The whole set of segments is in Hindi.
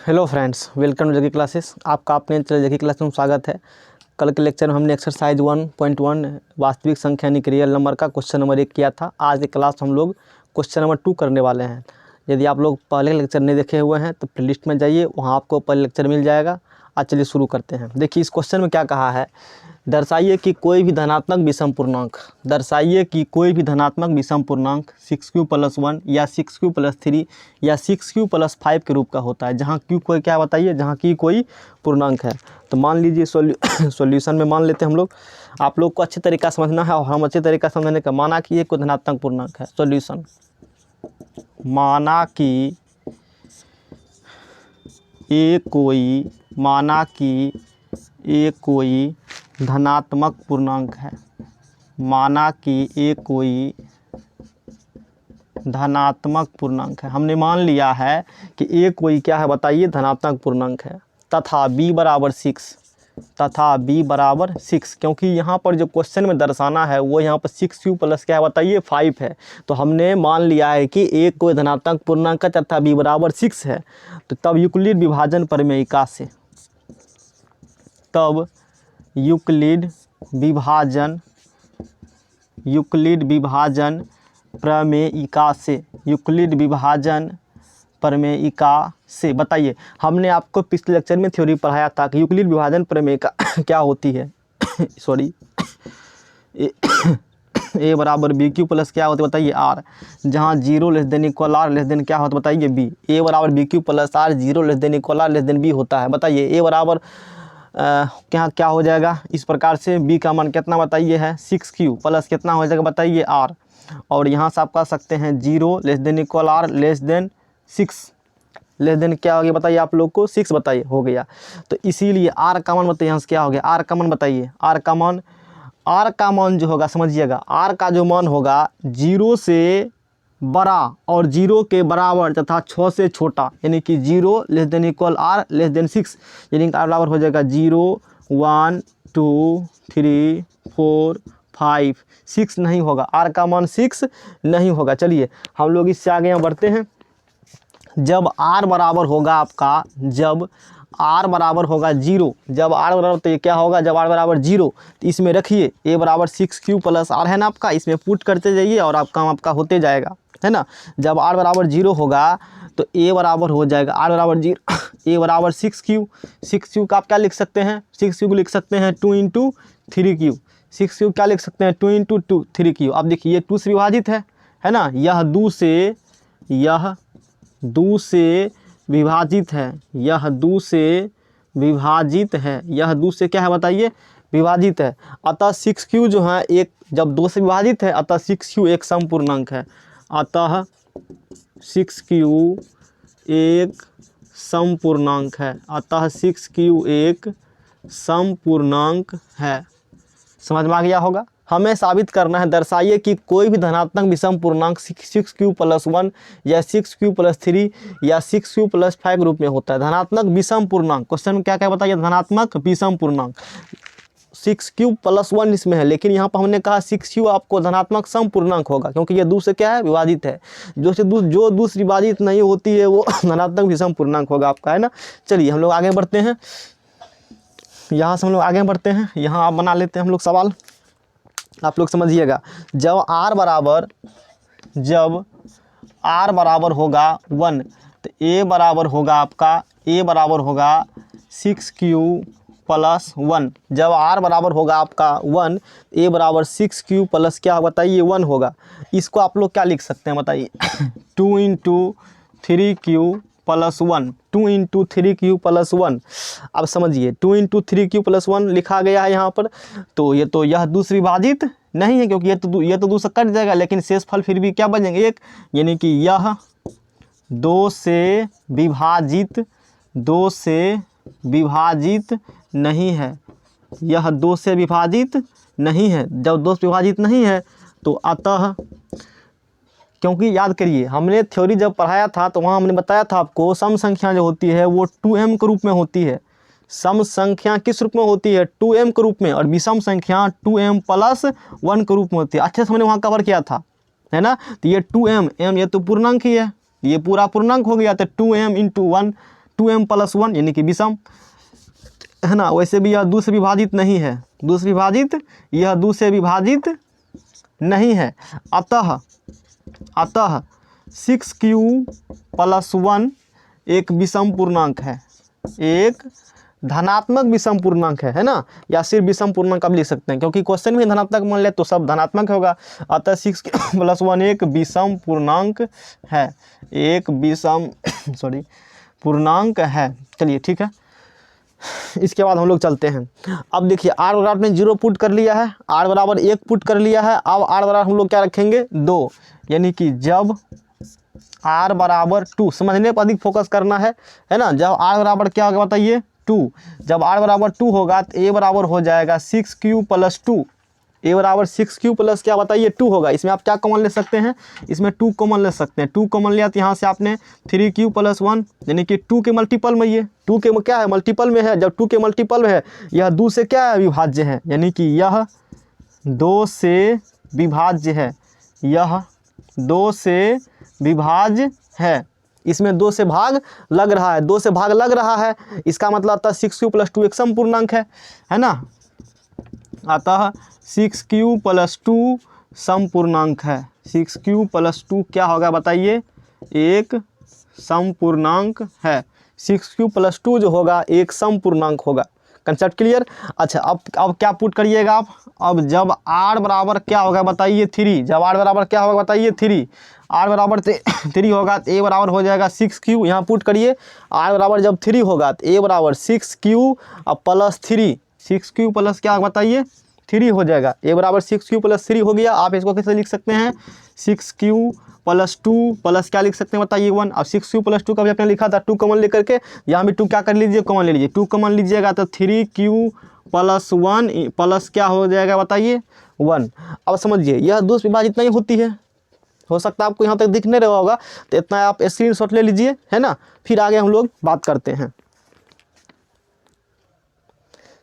हेलो फ्रेंड्स, वेलकम टू जगी क्लासेस। आपका अपने जगी क्लास में स्वागत है। कल के लेक्चर में हमने एक्सरसाइज 1.1 वास्तविक संख्या यानी कि रियल नंबर का क्वेश्चन नंबर 1 किया था। आज के क्लास हम लोग क्वेश्चन नंबर 2 करने वाले हैं। यदि आप लोग पहले लेक्चर नहीं देखे हुए हैं तो प्लेलिस्ट में जाइए, वहाँ आपको पहले लेक्चर मिल जाएगा। आज चलिए शुरू करते हैं। देखिए इस क्वेश्चन में क्या कहा है, दर्शाइए कि कोई भी धनात्मक विषम पूर्णांक, दर्शाइए कि कोई भी धनात्मक विषम पूर्णांक 6q + 1 या 6q + 3 या 6q + 5 के रूप का होता है, जहाँ q कोई क्या बताइए, जहाँ की कोई पूर्णांक है। तो मान लीजिए सॉल्यूशन में मान लेते हैं हम लोग। आप लोग को अच्छी तरीका समझना है और हम अच्छी तरीका समझने का। माना कि ये कोई धनात्मक पूर्णांक है। सॉल्यूशन, माना कि ये कोई धनात्मक पूर्णांक है। माना कि ये कोई धनात्मक पूर्णांक है। हमने मान लिया है कि ये कोई क्या है बताइए, धनात्मक पूर्णांक है। तथा b बराबर 6, क्योंकि यहाँ पर जो क्वेश्चन में दर्शाना है वो यहाँ पर 6q + क्या है बताइए 5 है। तो हमने मान लिया है कि एक कोई धनात्मक पूर्णांक है तथा b बराबर 6 है। तो तब यूक्लिड विभाजन प्रमेयिका से, तब यूक्लिड विभाजन प्रमेयिका से बताइए। हमने आपको पिछले लेक्चर में थ्योरी पढ़ाया था कि यूक्लिड विभाजन प्रमेयिका क्या होती है। सॉरी, a बराबर BQ + क्या होती है बताइए R, जहाँ 0 <= R क्या होता है बताइए B। a बराबर BQ + R 0 <= R B होता है। बताइए a बराबर क्या हो जाएगा इस प्रकार से, b का मान कितना बताइए है 6q + कितना हो जाएगा बताइए R। और यहाँ से आप कह सकते हैं 0 <= R 6 क्या हो गया बताइए आप लोग को 6 बताइए हो गया। तो इसीलिए R का मान बताइए यहाँ से क्या हो गया, R का मान बताइए। R का मान जो होगा समझिएगा, R का जो मान होगा 0 से बड़ा और 0 के बराबर तथा 6 से छोटा, यानी कि 0 <= R 6, यानी कि R बराबर हो जाएगा 0 1 2 3 4 5 6 नहीं होगा। R का मान 6 नहीं होगा। चलिए हम लोग इससे आगे यहाँ बढ़ते हैं। जब R बराबर होगा आपका, जब R बराबर होगा 0, जब R बराबर, तो ये क्या होगा जब R बराबर 0, तो इसमें रखिए a बराबर 6q + R है ना आपका, इसमें पुट करते जाइए और आप काम आपका होते जाएगा, है ना। जब R बराबर 0 होगा तो a बराबर हो जाएगा R बराबर 0 a बराबर 6q का आप क्या लिख सकते हैं, 6q को लिख सकते हैं 2 × 3q। 6q क्या लिख सकते हैं 2 × 3q। अब देखिए ये 2 से विभाजित है ना, यह 2 से विभाजित है, यह 2 से विभाजित है, यह 2 से क्या है बताइए विभाजित है। अतः 6q जो है एक, जब 2 से विभाजित है अतः 6q एक समपूर्णांक है। अतः 6q एक समपूर्णांक है। अतः 6q एक समपूर्णांक है। समझ में आ गया होगा। हमें साबित करना है, दर्शाइए कि कोई भी धनात्मक विषम पूर्णांक 6q + 1 या 6q + 3 या 6q + 5 रूप में होता है। धनात्मक विषम पूर्णांक, क्वेश्चन में क्या क्या बताइए, धनात्मक विषम पूर्णांक 6q + 1 इसमें है, लेकिन यहाँ पर हमने कहा 6q आपको धनात्मक सम पूर्णांक होगा, क्योंकि ये 2 से क्या है विभाजित है। जो 2 से विभाजित नहीं होती है वो धनात्मक विषम पूर्णांक होगा आपका, है ना। चलिए हम लोग आगे बढ़ते हैं। यहाँ से हम लोग आगे बढ़ते हैं। यहाँ आप बना लेते हैं हम लोग सवाल, आप लोग समझिएगा। जब R बराबर होगा 1, तो a बराबर होगा आपका, a बराबर होगा 6q + 1। जब R बराबर होगा आपका 1, a बराबर 6q + क्या बताइए 1 होगा। इसको आप लोग क्या लिख सकते हैं बताइए 2 × 3q + 1, 2 × 3q + 1। अब समझिए 2 × 3q + 1 लिखा गया है यहाँ पर। तो यह 2 से विभाजित नहीं है, क्योंकि ये तो 2 से कट जाएगा, लेकिन शेष फल फिर भी क्या बनेंगे 1, यानी कि यह 2 से विभाजित नहीं है। यह 2 से विभाजित नहीं है। जब 2 से विभाजित नहीं है तो अतः, क्योंकि याद करिए हमने थ्योरी जब पढ़ाया था तो वहाँ हमने बताया था आपको सम संख्या जो होती है वो 2m के रूप में होती है। सम संख्या किस रूप में होती है 2m के रूप में, और विषम संख्या 2m + 1 के रूप में होती है। अच्छे से हमने वहाँ कवर किया था, है ना। तो ये 2m ये तो पूर्णांक ही है, ये पूरा पूर्णांक हो गया। तो 2m × 1 2m+1 यानी कि विषम है ना। वैसे भी यह 2 से विभाजित नहीं है, 2 से विभाजित, यह 2 से विभाजित नहीं है। अतः 6q+1 एक विषम पूर्णांक है, एक धनात्मक विषम पूर्णांक है ना, या सिर्फ विषम पूर्णांक आप लिख सकते हैं, क्योंकि क्वेश्चन में धनात्मक मान ले तो सब धनात्मक होगा। अतः 6q+1 एक विषम पूर्णांक है, एक विषम पूर्णांक है। चलिए ठीक है, इसके बाद हम लोग चलते हैं। अब देखिए r बराबर ने 0 पुट कर लिया है, r बराबर 1 पुट कर लिया है। अब r बराबर हम लोग क्या रखेंगे 2, यानी कि जब r बराबर 2, समझने पर अधिक फोकस करना है ना। जब r बराबर क्या होगा बताइए 2, जब r बराबर 2 होगा तो a बराबर हो जाएगा 6q+2, a बराबर 6q प्लस क्या बताइए 2 होगा। इसमें आप क्या कॉमन ले सकते हैं, इसमें 2 कॉमन ले सकते हैं। 2 कॉमन लिया तो यहाँ से आपने 3q+1 यानी कि 2 के मल्टीपल में, ये 2 के क्या है मल्टीपल में है। जब 2 के मल्टीपल में है, यह 2 से क्या है विभाज्य है, यानी कि यह 2 से विभाज्य है, यह 2 से विभाज्य है। इसमें 2 से भाग लग रहा है, 2 से भाग लग रहा है, इसका मतलब था 6q+2 एक सम पूर्णांक है ना। अतः 6q+2 सम पूर्णांक है। 6q+2 क्या होगा बताइए, एक सम पूर्णांक है। 6q+2 जो होगा एक सम पूर्णांक होगा। Concept clear. अच्छा अब क्या पुट करिएगा आप, अब जब r बराबर क्या होगा बताइए 3, जब r बराबर क्या होगा बताइए 3, r बराबर 3 होगा तो a बराबर हो जाएगा 6q। यहाँ पुट करिए, r बराबर जब 3 होगा तो a बराबर 6q प्लस 3, 6q प्लस क्या बताइए 3 हो जाएगा। a बराबर 6q+3 हो गया। आप इसको कैसे लिख सकते हैं, 6q+2 प्लस क्या लिख सकते हैं बताइए 1। अब 6q+2 का भी आपने लिखा था 2 कॉमन लेकर के, यहाँ भी 2 क्या कर लीजिए कॉमन ले लीजिए, 2 कॉमन लीजिएगा तो 3q+1 प्लस क्या हो जाएगा बताइए 1। अब समझिए यह 2 से विभाजित नहीं होती है, हो सकता है आपको यहाँ तक दिख नहीं रहा होगा, तो इतना आप स्क्रीनशॉट ले लीजिए है ना, फिर आगे हम लोग बात करते हैं।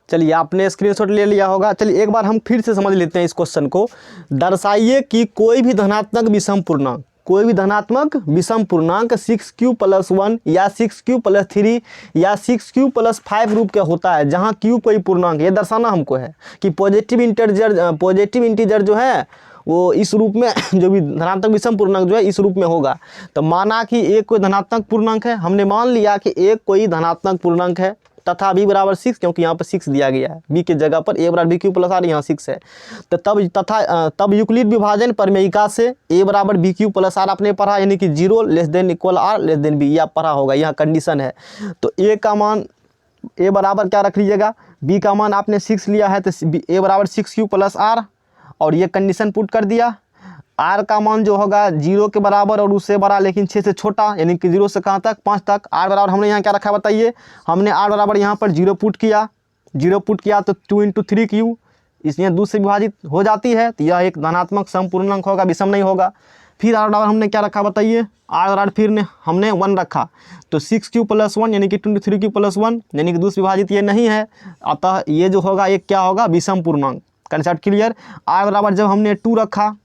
चलिए आपने स्क्रीनशॉट ले लिया होगा। चलिए एक बार हम फिर से समझ लेते हैं इस क्वेश्चन को। दर्शाइए कि कोई भी धनात्मक विषम पूर्णांक, कोई भी धनात्मक विषम पूर्णांक 6q+1 या 6q+3 या 6q+5 रूप का होता है, जहां q कोई पूर्णांक। ये दर्शाना हमको है कि पॉजिटिव इंटीजर जो है वो इस रूप में जो भी धनात्मक विषम पूर्णांक जो है इस रूप में होगा। तो माना कि एक कोई धनात्मक पूर्णांक है, हमने मान लिया कि एक कोई धनात्मक पूर्णांक है तथा b बराबर 6, क्योंकि यहाँ पर 6 दिया गया है, b के जगह पर a बराबर bq+r, यहाँ 6 है। तो तब यूक्लिड विभाजन प्रमेयिका से a बराबर bq+r आपने पढ़ा, यानी कि 0 less than equal r less than b, यह पढ़ा होगा, यहाँ कंडीशन है। तो a का मान a बराबर क्या रख लीजिएगा, b का मान आपने 6 लिया है तो a बराबर 6q+r, और ये कंडीशन पुट कर दिया। r का मान जो होगा 0 के बराबर और उससे बड़ा लेकिन 6 से छोटा, यानी कि 0 से कहाँ तक 5 तक। r बराबर हमने यहाँ क्या रखा बताइए, हमने r बराबर यहाँ पर 0 पुट किया, 0 पुट किया तो 2 × 3q, इसलिए 2 से विभाजित हो जाती है, तो यह एक धनात्मक सम पूर्णांक होगा, विषम नहीं होगा। फिर r बराबर हमने क्या रखा बताइए, r बराबर फिर हमने 1 रखा, तो 6q+1 यानी कि 23q+1 यानी कि 2 से विभाजित ये नहीं है, अतः ये जो होगा एक क्या होगा विषम पूर्णांक। Concept clear. r बराबर जब हमने 2 रखा,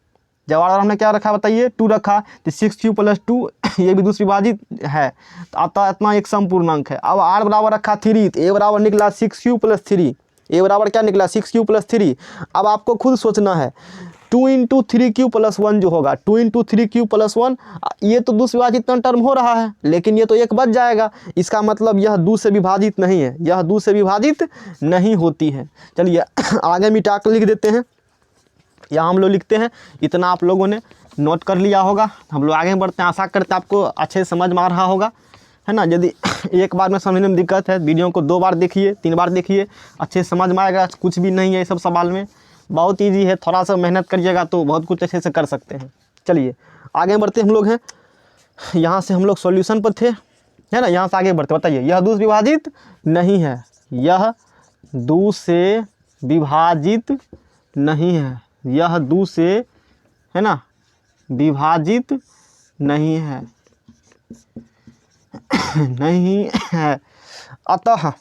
जब r हमने क्या रखा बताइए 2 रखा, तो 6q+2 ये भी 2 से विभाजित है, तो अतः इतना एक सम पूर्णांक है। अब r बराबर रखा 3, तो a बराबर निकला 6q+3, a बराबर क्या निकला 6q+3। अब आपको खुद सोचना है 2 × 3q+1 जो होगा, 2 × 3q+1, ये तो 2 से विभाजित टर्म हो रहा है, लेकिन ये तो एक बच जाएगा, इसका मतलब यह 2 से विभाजित नहीं है, यह 2 से विभाजित नहीं होती है। चलिए आगे मिटा कर लिख देते हैं, यहाँ हम लोग लिखते हैं, इतना आप लोगों ने नोट कर लिया होगा। हम लोग आगे बढ़ते हैं, आशा करते हैं आपको अच्छे से समझ में आ रहा होगा, है ना। यदि एक बार में समझने में दिक्कत है, वीडियो को 2 बार देखिए 3 बार देखिए, अच्छे से समझ में आएगा। कुछ भी नहीं है, सब सवाल में बहुत ईजी है, थोड़ा सा मेहनत करिएगा तो बहुत कुछ अच्छे से कर सकते हैं। चलिए आगे बढ़ते हम लोग हैं, यहाँ से हम लोग सॉल्यूशन पर थे, है ना, यहाँ से आगे बढ़ते। बताइए यह 2 से विभाजित नहीं है, यह 2 से विभाजित नहीं है, यह 2 से है ना विभाजित नहीं है नहीं है। अतः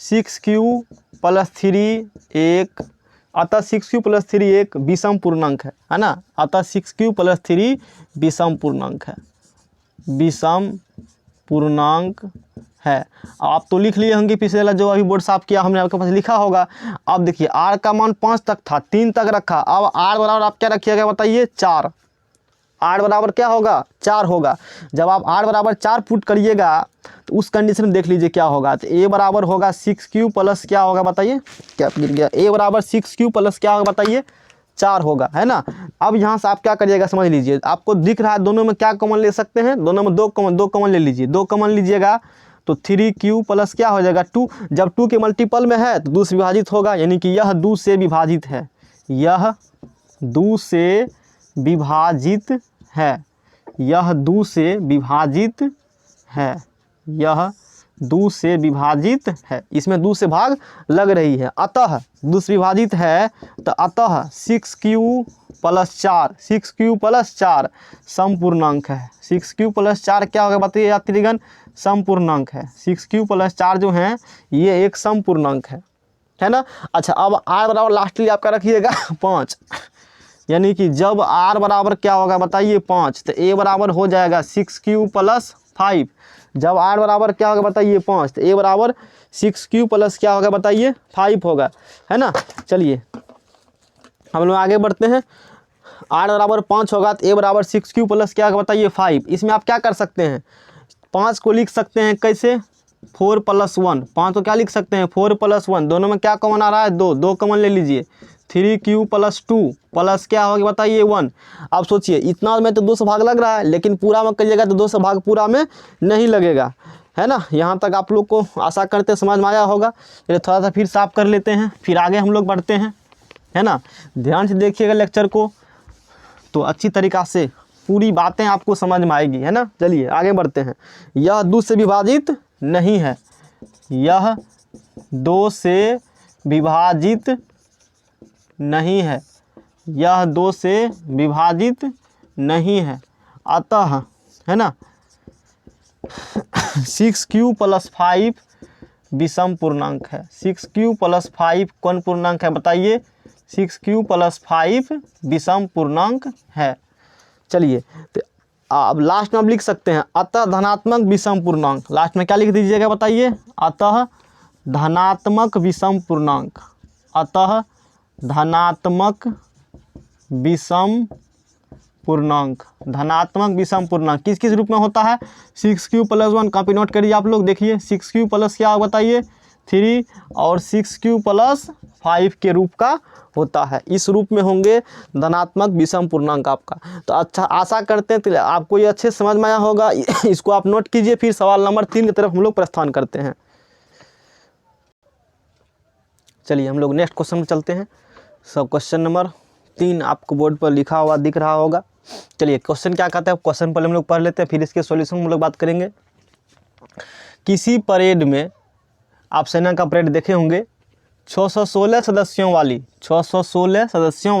6q+3 एक विषम पूर्णांक है ना। अतः 6q+3 विषम पूर्णांक है, विषम पूर्णांक है। आप तो लिख लिए होंगे पिछले वाला जो अभी बोर्ड साफ किया हमने आपके पास लिखा होगा। अब देखिए r का मान 5 तक था, 3 तक रखा, अब r बराबर आप क्या रखिएगा बताइए 4। r बराबर क्या होगा 4 होगा। जब आप r बराबर 4 पुट करिएगा तो उस कंडीशन में देख लीजिए क्या होगा। तो a बराबर होगा 6q प्लस क्या होगा बताइए, क्या गिर गया, a बराबर 6q प्लस क्या होगा बताइए 4 होगा, है ना। अब यहाँ से आप क्या करिएगा समझ लीजिए, आपको दिख रहा है दोनों में क्या कॉमन ले सकते हैं, दोनों में दो कॉमन ले लीजिए, 2 कॉमन लीजिएगा तो 3q प्लस क्या हो जाएगा 2। जब 2 के मल्टीपल में है तो 2 से विभाजित होगा, यानी कि यह 2 से विभाजित है, यह 2 से विभाजित है, यह 2 से विभाजित है, यह 2 से विभाजित है, इसमें 2 से भाग लग रही है, अतः 2 से विभाजित है तो अतः 6q प्लस 4, 6q प्लस 4 समपूर्णांक है। 6q प्लस 4 क्या होगा बताइए यात्रीगण, समपूर्णांक है। 6q प्लस 4 जो है ये एक समपूर्णांक है ना। अच्छा अब r बराबर लास्टली आपका रखिएगा 5, यानी कि जब r बराबर क्या होगा बताइए 5 तो a बराबर हो जाएगा 6q प्लस 5। जब r बराबर क्या होगा बताइए 5 तो a बराबर 6q प्लस क्या होगा बताइए 5 होगा, है ना। चलिए हम लोग आगे बढ़ते हैं। r बराबर 5 होगा तो a बराबर 6q प्लस क्या होगा बताइए 5। इसमें आप क्या कर सकते हैं, 5 को लिख सकते हैं कैसे 4 प्लस 1, 5 को क्या लिख सकते हैं 4 प्लस 1, दोनों में क्या कॉमन आ रहा है 2, 2 कॉमन ले लीजिए, 3q प्लस 2 प्लस क्या होगा बताइए 1। अब सोचिए इतना में तो 2 से भाग लग रहा है, लेकिन पूरा में करिएगा तो 2 से भाग पूरा में नहीं लगेगा, है ना। यहाँ तक आप लोग को आशा करते समझ में आया होगा। चलिए थोड़ा सा फिर साफ कर लेते हैं, फिर आगे हम लोग बढ़ते हैं, है ना। ध्यान से देखिएगा लेक्चर को तो अच्छी तरीक़ा से पूरी बातें आपको समझ में आएगी, है ना। चलिए आगे बढ़ते हैं। यह 2 से विभाजित नहीं है, यह 2 से विभाजित नहीं है, यह 2 से विभाजित नहीं है, अतः है ना 6q प्लस 5 विषम पूर्णांक है। 6q प्लस 5 कौन पूर्णांक है बताइए, 6q प्लस 5 विषम पूर्णांक है। चलिए तो अब लास्ट में आप लिख सकते हैं अतः धनात्मक विषम पूर्णांक, लास्ट में क्या लिख दीजिएगा बताइए, अतः धनात्मक विषम पूर्णांक, अतः धनात्मक विषम पूर्णांक, धनात्मक विषम पूर्णांक किस किस रूप में होता है, 6q प्लस 1, कॉपी नोट करिए आप लोग, देखिए 6q प्लस क्या बताइए 3 और 6q प्लस 5 के रूप का होता है। इस रूप में होंगे धनात्मक विषम पूर्णांक आपका। तो अच्छा आशा करते हैं तो आपको ये अच्छे समझ में आया होगा। इसको आप नोट कीजिए। फिर सवाल नंबर 3 की तरफ हम लोग प्रस्थान करते हैं। चलिए हम लोग नेक्स्ट क्वेश्चन में चलते हैं। सब क्वेश्चन नंबर 3 आपको बोर्ड पर लिखा हुआ दिख रहा होगा। चलिए क्वेश्चन क्या कहता है, क्वेश्चन पहले हम लोग पढ़ लेते हैं, फिर इसके सॉल्यूशन हम लोग बात करेंगे। किसी परेड में, आप सेना का परेड देखे होंगे, 616 सदस्यों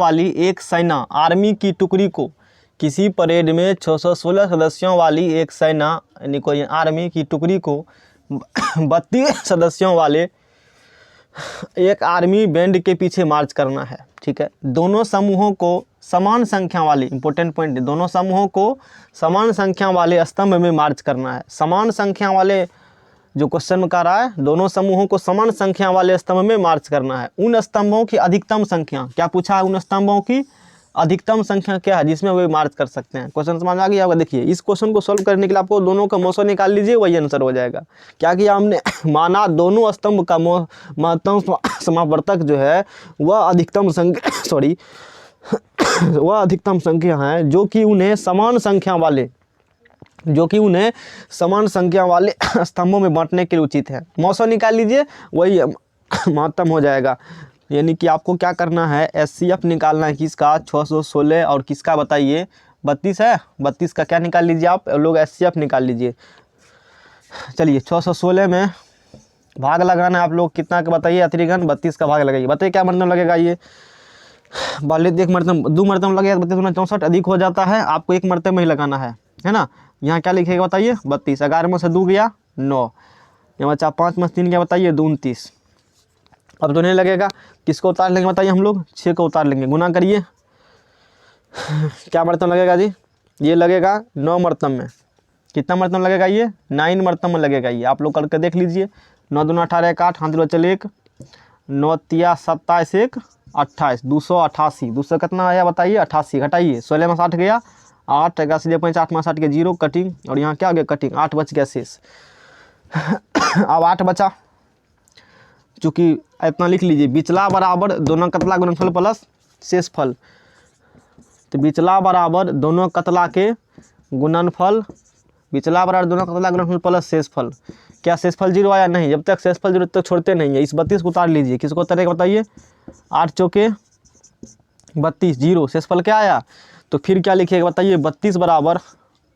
वाली एक सेना आर्मी की टुकड़ी को, किसी परेड में 616 सदस्यों वाली एक सेना यानी कोई आर्मी की टुकड़ी को 32 सदस्यों वाले एक आर्मी बैंड के पीछे मार्च करना है। ठीक है, दोनों समूहों को समान संख्या वाले, इंपॉर्टेंट पॉइंट, दोनों समूहों को समान संख्या वाले स्तंभ में मार्च करना है। समान संख्या वाले जो क्वेश्चन में कह रहा है, दोनों समूहों को समान संख्या वाले स्तंभ में मार्च करना है। उन स्तंभों की अधिकतम संख्या, क्या पूछा है, उन स्तंभों की अधिकतम संख्या क्या है जिसमें वे मार्च कर सकते हैं। क्वेश्चन समझ आ गया होगा। देखिए इस क्वेश्चन को सॉल्व करने के लिए आपको दोनों का मोशन निकाल लीजिए, वही आंसर हो जाएगा। क्या किया हमने, माना दोनों स्तंभ का महत्तम समावर्तक जो है वह अधिकतम संख्या वह अधिकतम संख्या है जो कि उन्हें समान संख्या वाले स्तंभों में बांटने के लिए उचित है। मौसम निकाल लीजिए, वही महत्तम हो जाएगा। यानी कि आपको क्या करना है, SCF निकालना है किसका, 616 और किसका बताइए 32 है, 32 का क्या निकाल लीजिए आप लोग, SCF निकाल लीजिए। चलिए 616 में भाग लगाना है आप लोग, कितना का बताइए अतिरिक्त 32 का भाग लगाइए। बताइए क्या मतलब लगेगा, ये पहले एक मरतब 2 मरतब लगेगा 32 64 अधिक हो जाता है, आपको एक मरतब में ही लगाना है ना। यहाँ क्या लिखेगा बताइए 32, 11 में से 2 गया 9, यहाँ बचा 5 में से 3 गया बताइए 29। अब तो नहीं लगेगा, किसको उतार लेंगे बताइए हम लोग, 6 को उतार लेंगे, गुना करिए, क्या मरतब लगेगा जी, ये लगेगा 9 मरतब में, कितना मरतब लगेगा ये, 9 मरतब में लगेगा ये, आप लोग करके देख लीजिए। 9 दूना 18 1 8 हाथ दो चल 1 9 तिया 27 1 28 288 200 कितना आया बताइए 88 घटाइए 16 में 60 गया 8 81 5 8 में 60 के 0 कटिंग और यहाँ क्या हो गया कटिंग 8 बच गया शेष। अब 8 बचा, चूँकि इतना लिख लीजिए बिचला बराबर दोनों कतला गुणनफल प्लस शेषफल, तो बिचला बराबर दोनों कतला के गुणनफल, बिचला बराबर दोनों कतला गुणनफल प्लस शेषफल। क्या शेषफल 0 आया, नहीं, जब तक शेषफल 0 तक छोड़ते नहीं है। इस 32 को उतार लीजिए, किसको उतारेगा बताइए, 8 चौके 32 0 शेषफल क्या आया, तो फिर क्या लिखिएगा बताइए 32 बराबर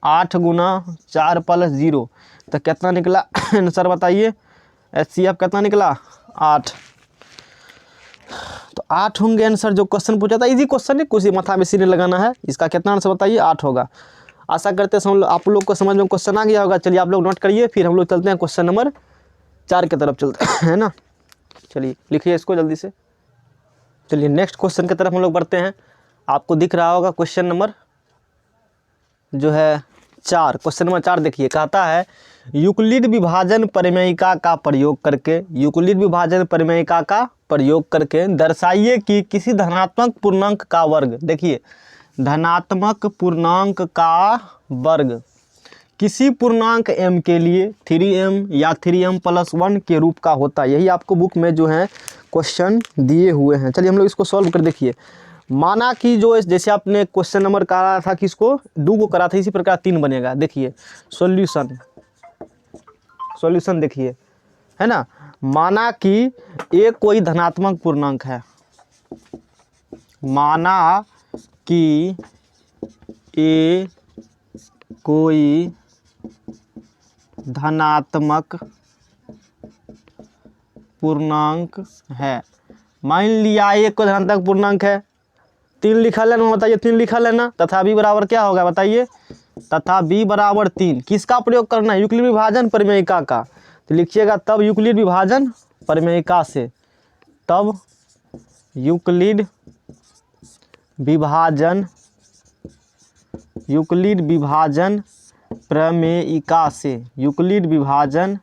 8 गुना 4 प्लस 0, तो कितना निकला आंसर बताइए, HCF कितना निकला 8। तो 8 होंगे आंसर, जो क्वेश्चन पूछा था इजी क्वेश्चन है, कुछ माथा में सिर लगाना है, इसका कितना आंसर बताइए 8 होगा। आशा करते हैं आप लोग को समझ में क्वेश्चन आ गया होगा। चलिए आप लोग नोट करिए, फिर हम लोग चलते हैं क्वेश्चन नंबर 4 की तरफ चलते हैं, है ना। चलिए लिखिए इसको जल्दी से। चलिए नेक्स्ट क्वेश्चन की तरफ हम लोग बढ़ते हैं। आपको दिख रहा होगा क्वेश्चन नंबर जो है 4, क्वेश्चन नंबर 4 देखिए, कहता है यूक्लिड विभाजन प्रमेयिका का प्रयोग करके, यूक्लिड विभाजन प्रमेयिका का प्रयोग करके दर्शाइए कि किसी धनात्मक पूर्णांक का वर्ग, देखिए धनात्मक पूर्णांक का वर्ग किसी पूर्णांक m के लिए 3m या 3m + 1 के रूप का होता है। यही आपको बुक में जो है क्वेश्चन दिए हुए हैं। चलिए हम लोग इसको सॉल्व कर देखिए। माना कि जो जैसे आपने क्वेश्चन नंबर करा था किसको 2 को करा था, इसी प्रकार 3 बनेगा। देखिए सॉल्यूशन देखिए, है ना। माना कि ए कोई धनात्मक पूर्णांक है, माना कि ए कोई धनात्मक पूर्णांक है। मान लिया ए कोई धनात्मक पूर्णांक है, 3 लिखा लेना, बताइए 3 लिखा लेना, तथा b बराबर क्या होगा बताइए, तथा b बराबर 3। किसका प्रयोग करना है, यूक्लिड विभाजन प्रमेयिका का। तो लिखिएगा तब यूक्लिड विभाजन प्रमेयिका से, तब यूक्लिड विभाजन प्रमेयिका से, यूक्लिड विभाजन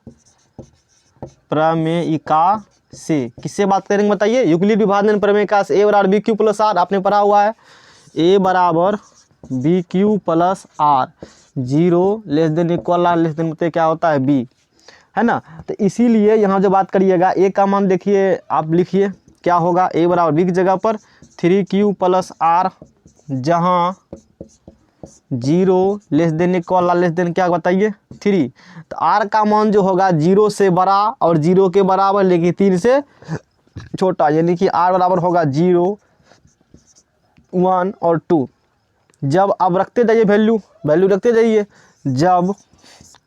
प्रमेयिका से किससे बात करेंगे बताइए, यूक्लिड विभाजन प्रमेयिका से। ए बराबर BQ + R आपने पढ़ा हुआ है, ए बराबर BQ + R, 0 <= R मतलब क्या होता है b, है ना। तो इसीलिए यहाँ जो बात करिएगा ए का मान देखिए, आप लिखिए क्या होगा, ए बराबर b की जगह पर 3Q + R, जहाँ 0 <= क्या बताइए 3। तो R का मान जो होगा 0 से बड़ा और 0 के बराबर लेकिन 3 से छोटा, यानी कि R बराबर होगा 0 1 और 2। जब अब रखते जाइए वैल्यू रखते जाइए, जब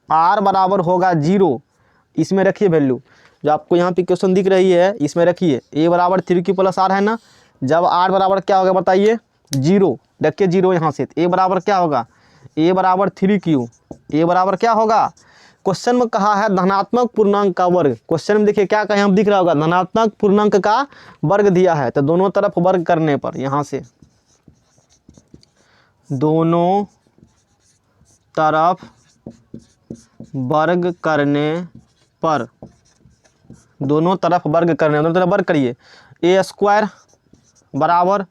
R बराबर होगा 0, इसमें रखिए वैल्यू, जो आपको यहाँ पे क्वेश्चन दिख रही है इसमें रखिए, ए बराबर 3Q + R है ना। जब R बराबर क्या होगा बताइए 0, रखिए 0 यहाँ से, ए बराबर क्या होगा, ए बराबर 3Q, ए बराबर क्या होगा, क्वेश्चन में कहा है धनात्मक पूर्णांक का वर्ग। क्वेश्चन में देखिए क्या कहा, यहाँ दिख रहा होगा धनात्मक पूर्णांक का वर्ग दिया है, तो दोनों तरफ वर्ग करने पर, यहाँ से दोनों तरफ वर्ग करने पर, दोनों तरफ वर्ग करने, दोनों तरफ वर्ग करिए, a² बराबर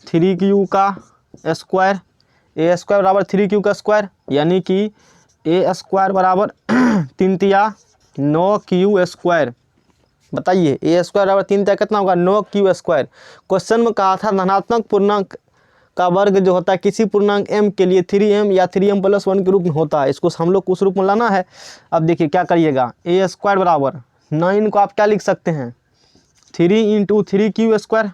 3Q का स्क्वायर, a² बराबर 3Q का स्क्वायर, यानी कि a² बराबर 3 तिया 9Q²। बताइए a² बराबर 3 तिया कितना होगा 9Q²। क्वेश्चन में कहा था धनात्मक पूर्णांक का वर्ग जो होता है किसी पूर्णांक m के लिए 3m या 3m + 1 के रूप में होता है, इसको हम लोग उस रूप में लाना है। अब देखिए क्या करिएगा, a² बराबर 9 को आप क्या लिख सकते हैं 3 × 3Q²,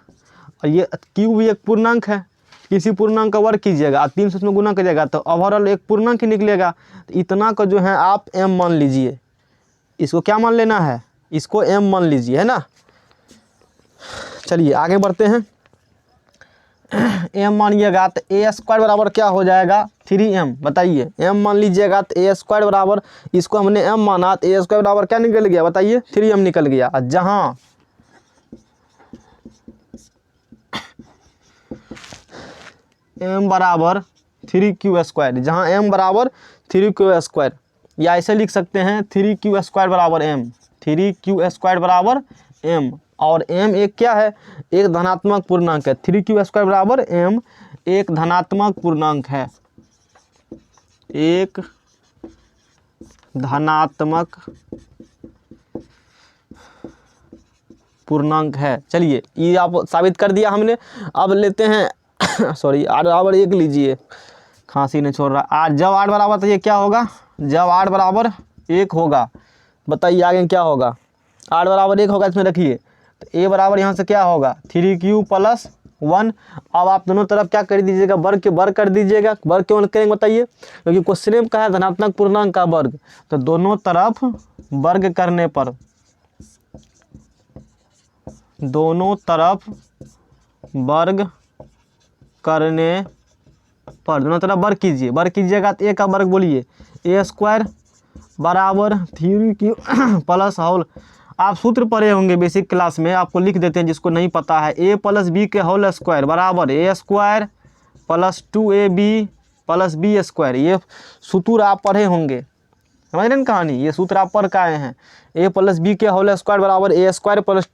और ये Q भी एक पूर्णांक है, किसी पूर्णांक का वर्ग कीजिएगा 3 से उसमें गुना करिएगा तो ओवरऑल एक पूर्णांक ही निकलेगा। तो इतना को जो है आप m मान लीजिए, इसको क्या मान लेना है, इसको m मान लीजिए, है ना। चलिए आगे बढ़ते हैं, m मानिएगा तो a² बराबर क्या हो जाएगा 3m, बताइए m मान लीजिएगा तो a² बराबर, इसको हमने m माना तो a² बराबर क्या निकल गया बताइए 3m निकल गया। जहाँ m बराबर 3Q², जहाँ m बराबर 3q², या ऐसे लिख सकते हैं 3q² बराबर m, 3q² बराबर m, और m एक क्या है, एक धनात्मक पूर्णांक है। 3q² बराबर m एक धनात्मक पूर्णांक है, एक धनात्मक पूर्णांक है। चलिए ये आप साबित कर दिया हमने। अब लेते हैं सॉरी, 8 बराबर 1 लीजिए, खांसी नहीं छोड़ रहा। आज जब 8 बराबर, तो ये क्या होगा, जब 8 बराबर 1 होगा, बताइए आगे क्या होगा। 8 बराबर 1 होगा, इसमें रखिए, तो a बराबर यहाँ से क्या होगा 3q + 1। अब आप दोनों तरफ क्या कर दीजिएगा, वर्ग कर दीजिएगा। वर्ग क्यों करेंगे बताइए, क्योंकि क्वेश्चन में कहा है धनात्मक पूर्णांक का वर्ग, तो दोनों तरफ वर्ग करने पर, दोनों तरफ वर्ग करने पर, दोनों तरफ वर्ग कीजिए। वर्ग कीजिएगा तो a का वर्ग बोलिए, a² बराबर 3q + होल, आप सूत्र पढ़े होंगे बेसिक क्लास में, आपको लिख देते हैं जिसको नहीं पता है। a + b के होल स्क्वायर बराबर a² + 2ab + b², ये सूत्र आप पढ़े होंगे, समझ रहे हैं कहानी, ये सूत्र आप पढ़ के आए हैं। a + b के होल स्क्वायर बराबर a² +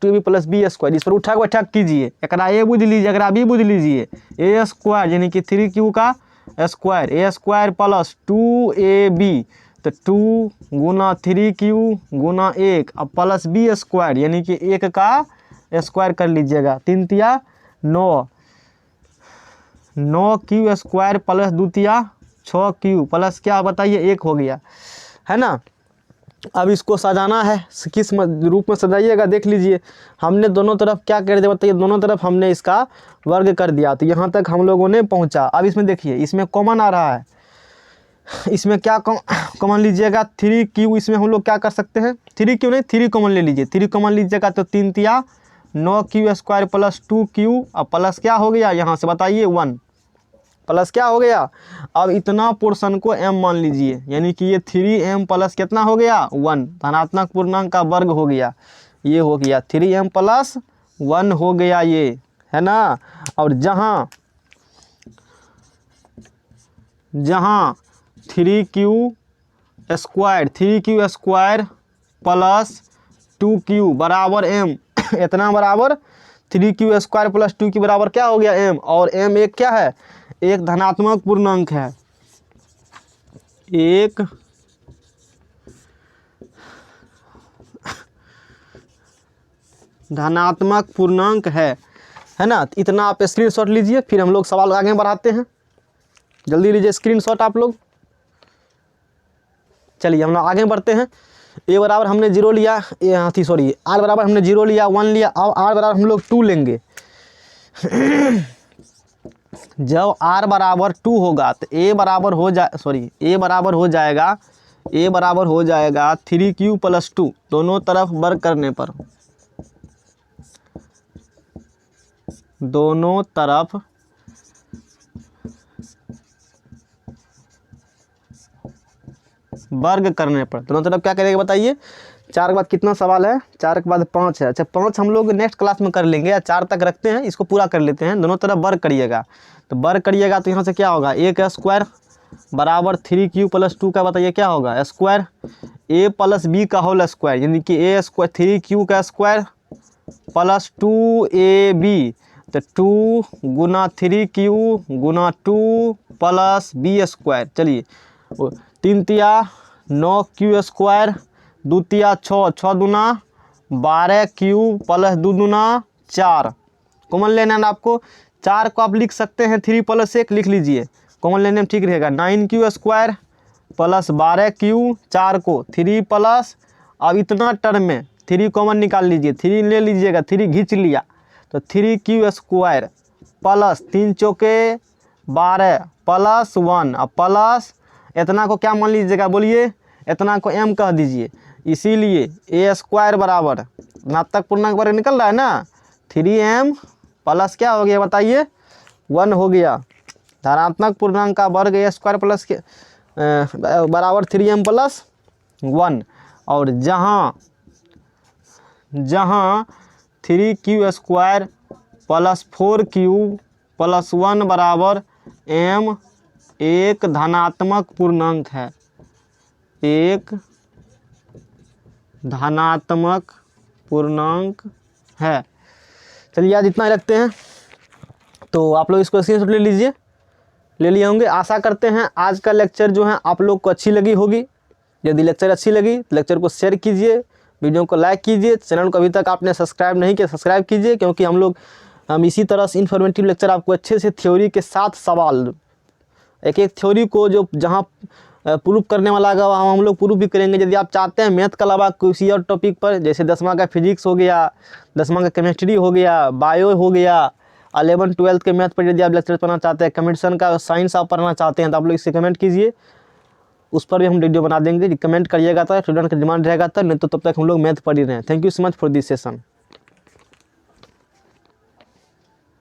2ab + b², इस पर उठक बैठक कीजिए, एक a बुझ लीजिए, एक b बुझ लीजिए। a² यानी कि 3q का स्क्वायर, a² + 2ab, तो 2 गुना 3q गुना 1 अब प्लस b² यानी कि 1 का स्क्वायर कर लीजिएगा, 3 तिया 9, 9q² प्लस 2 तिया 6q प्लस क्या बताइए 1 हो गया, है ना। अब इसको सजाना है, किस रूप में सजाइएगा देख लीजिए। हमने दोनों तरफ क्या कर दिया बताइए, दोनों तरफ हमने इसका वर्ग कर दिया, तो यहाँ तक हम लोगों ने पहुँचा। अब इसमें देखिए, इसमें कॉमन आ रहा है, इसमें क्या कॉमन लीजिएगा 3q, इसमें हम लोग क्या कर सकते हैं 3q नहीं 3 कॉमन ले लीजिए, 3 कॉमन लीजिएगा तो 3 तिया 9q² प्लस 2q, अब प्लस क्या हो गया यहाँ से बताइए 1, प्लस क्या हो गया। अब इतना पोर्शन को m मान लीजिए, यानी कि ये 3m प्लस कितना हो गया 1, धनात्मक पूर्णांक का वर्ग हो गया, ये हो गया 3m + 1 हो गया ये, है ना। और जहाँ 3q² प्लस 2q बराबर m, इतना बराबर 3q² प्लस 2q बराबर क्या हो गया m, और m एक क्या है, एक धनात्मक पूर्णांक है, एक धनात्मक पूर्णांक है ना। इतना आप स्क्रीनशॉट लीजिए, फिर हम लोग सवाल आगे बढ़ाते हैं, जल्दी लीजिए स्क्रीनशॉट आप लोग। चलिए हम लोग आगे बढ़ते हैं। a बराबर हमने 0 लिया, सॉरी r बराबर हमने 0 लिया 1 लिया, अब r बराबर हम लोग 2 लेंगे। जब r बराबर 2 होगा तो a बराबर हो जाएगा 3q + 2, दोनों तरफ वर्ग करने पर, दोनों तरफ वर्ग करने पर, दोनों तरफ क्या करेंगे बताइए। 4 के बाद कितना सवाल है, 4 के बाद 5 है, अच्छा 5 हम लोग नेक्स्ट क्लास में कर लेंगे, या 4 तक रखते हैं, इसको पूरा कर लेते हैं। दोनों तरफ वर्ग करिएगा, तो वर्ग करिएगा तो यहाँ से क्या होगा a² बराबर 3q + 2 का बताइए क्या होगा स्क्वायर, a + b का होल स्क्वायर, यानी कि a² 3q का स्क्वायर प्लस 2ab, तो 2 गुना 3q गुना 2 प्लस b², चलिए 3 तिया 9q², 2 तिया 6, 6 दूना 12q प्लस 2 दूना 4, कॉमन लेना है आपको। 4 को आप लिख सकते हैं 3 + 1 लिख लीजिए, कॉमन लेने में ठीक रहेगा, 9q² प्लस 12q, 4 को 3 प्लस, अब इतना टर्म में 3 कॉमन निकाल लीजिए, 3 ले लीजिएगा, 3 खींच लिया तो 3q² प्लस 3 चौके 12 प्लस 1, अब प्लस इतना को क्या मान लीजिएगा बोलिए, इतना को m कह दीजिए, इसीलिए a² बराबर धनात्मक पूर्णांक वर्ग निकल रहा है ना, 3m प्लस क्या हो गया बताइए 1 हो गया, धनात्मक पूर्णांक का वर्ग a² प्लस के बराबर 3m + 1, और जहाँ 3q² प्लस 4q प्लस 1 बराबर m एक धनात्मक पूर्णांक है, एक धनात्मक पूर्णांक है। चलिए आज इतना ही रखते हैं। तो आप लोग इसको स्क्रीनशॉट ले लीजिए, ले लिए होंगे। आशा करते हैं आज का लेक्चर जो है आप लोग को अच्छी लगी होगी। यदि लेक्चर अच्छी लगी तो लेक्चर को शेयर कीजिए, वीडियो को लाइक कीजिए, चैनल को अभी तक आपने सब्सक्राइब नहीं किया सब्सक्राइब कीजिए, क्योंकि हम इसी तरह से इन्फॉर्मेटिव लेक्चर आपको अच्छे से थ्योरी के साथ सवाल, एक एक थ्योरी को जो जहाँ प्रूव करने वाला आएगा वहाँ हम लोग प्रूव भी करेंगे। यदि आप चाहते हैं मैथ के अलावा किसी और टॉपिक पर, जैसे 10वां का फिजिक्स हो गया, 10वां का केमिस्ट्री हो गया, बायो हो गया, 11-12 के मैथ पर यदि आप लेक्चर पढ़ना चाहते हैं, कंप्यूटर का साइंस आप पढ़ना चाहते हैं, तो आप लोग इससे कमेंट कीजिए, उस पर भी हम वीडियो बना देंगे। कमेंट करिएगा तो स्टूडेंट का डिमांड रहेगा तो, नहीं तो तब तक हम लोग मैथ पढ़ ही रहे हैं। Thank you so much for this session.